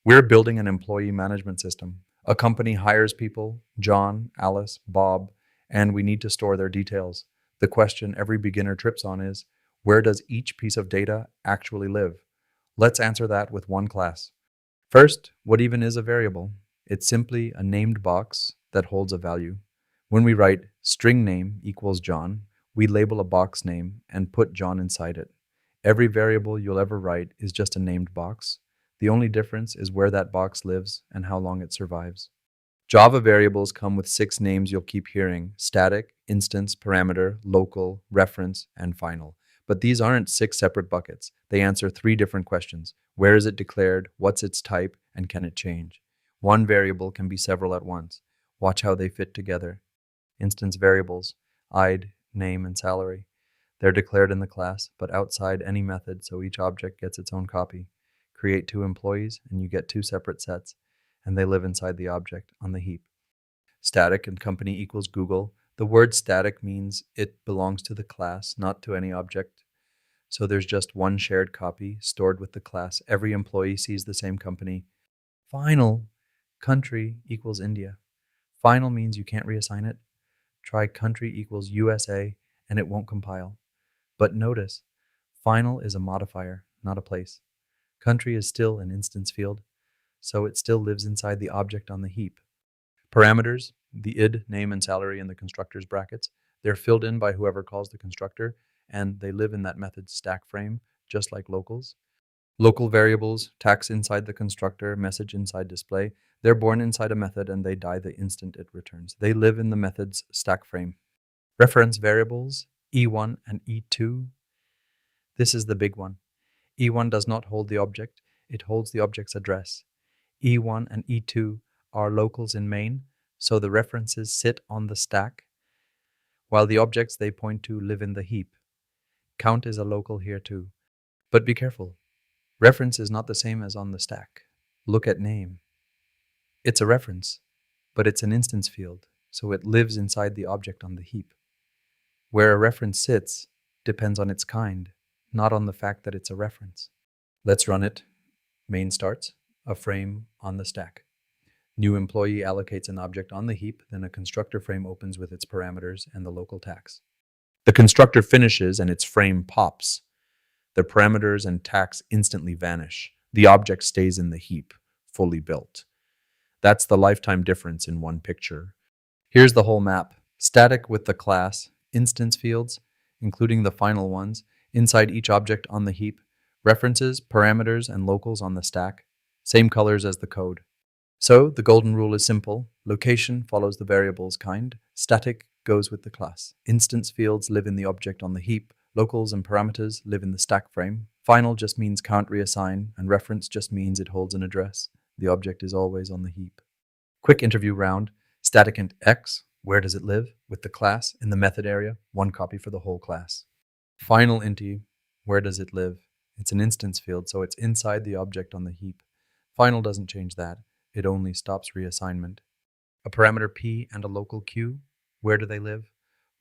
We're building an employee management system. A company hires people, John, Alice, Bob, and we need to store their details. The question every beginner trips on is, where does each piece of data actually live? Let's answer that with one class. First, what even is a variable? It's simply a named box that holds a value. When we write string name equals John, we label a box name and put John inside it. Every variable you'll ever write is just a named box. The only difference is where that box lives and how long it survives. Java variables come with 6 names you'll keep hearing: static, instance, parameter, local, reference, and final. But these aren't 6 separate buckets. They answer 3 different questions. Where is it declared? What's its type? And can it change? One variable can be several at once. Watch how they fit together. Instance variables: id, name, and salary. They're declared in the class, but outside any method, so each object gets its own copy. Create 2 employees, and you get 2 separate sets, and they live inside the object on the heap. Static and company equals Google. The word static means it belongs to the class, not to any object. So there's just one shared copy stored with the class. Every employee sees the same company. Final, country equals India. Final means you can't reassign it. Try country equals USA, and it won't compile. But notice, final is a modifier, not a place. Country is still an instance field, so it still lives inside the object on the heap. Parameters, the id, name, and salary in the constructor's brackets, they're filled in by whoever calls the constructor, and they live in that method's stack frame, just like locals. Local variables, tax inside the constructor, message inside display, they're born inside a method and they die the instant it returns. They live in the method's stack frame. Reference variables, E1 and E2, this is the big one. E1 does not hold the object, it holds the object's address. E1 and E2 are locals in main, so the references sit on the stack, while the objects they point to live in the heap. Count is a local here too. But be careful. Reference is not the same as on the stack. Look at name. It's a reference, but it's an instance field, so it lives inside the object on the heap. Where a reference sits depends on its kind, not on the fact that it's a reference. Let's run it. Main starts, a frame on the stack. New employee allocates an object on the heap, then a constructor frame opens with its parameters and the local tax. The constructor finishes and its frame pops. The parameters and tax instantly vanish. The object stays in the heap, fully built. That's the lifetime difference in one picture. Here's the whole map. Static with the class, instance fields, including the final ones, inside each object on the heap, references, parameters, and locals on the stack, same colors as the code. So the golden rule is simple. Location follows the variable's kind. Static goes with the class. Instance fields live in the object on the heap. Locals and parameters live in the stack frame. Final just means can't reassign, and reference just means it holds an address. The object is always on the heap. Quick interview round. Static int x, where does it live? With the class in the method area, 1 copy for the whole class. Final int, where does it live? It's an instance field, so it's inside the object on the heap. Final doesn't change that. It only stops reassignment. A parameter p and a local q, where do they live?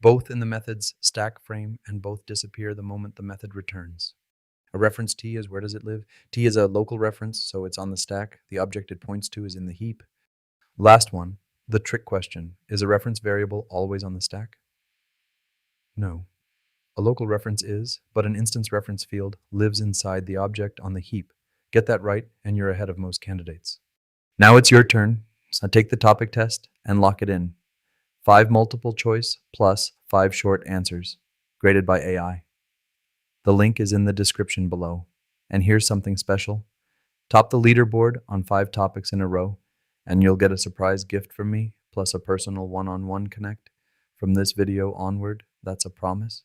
Both in the method's stack frame and both disappear the moment the method returns. A reference t is where does it live? T is a local reference, so it's on the stack. The object it points to is in the heap. Last one, the trick question. Is a reference variable always on the stack? No. A local reference is, but an instance reference field lives inside the object on the heap. Get that right, and you're ahead of most candidates. Now it's your turn, so take the topic test and lock it in. 5 multiple choice plus 5 short answers, graded by AI. The link is in the description below. And here's something special. Top the leaderboard on 5 topics in a row, and you'll get a surprise gift from me, plus a personal one-on-one connect. From this video onward, that's a promise.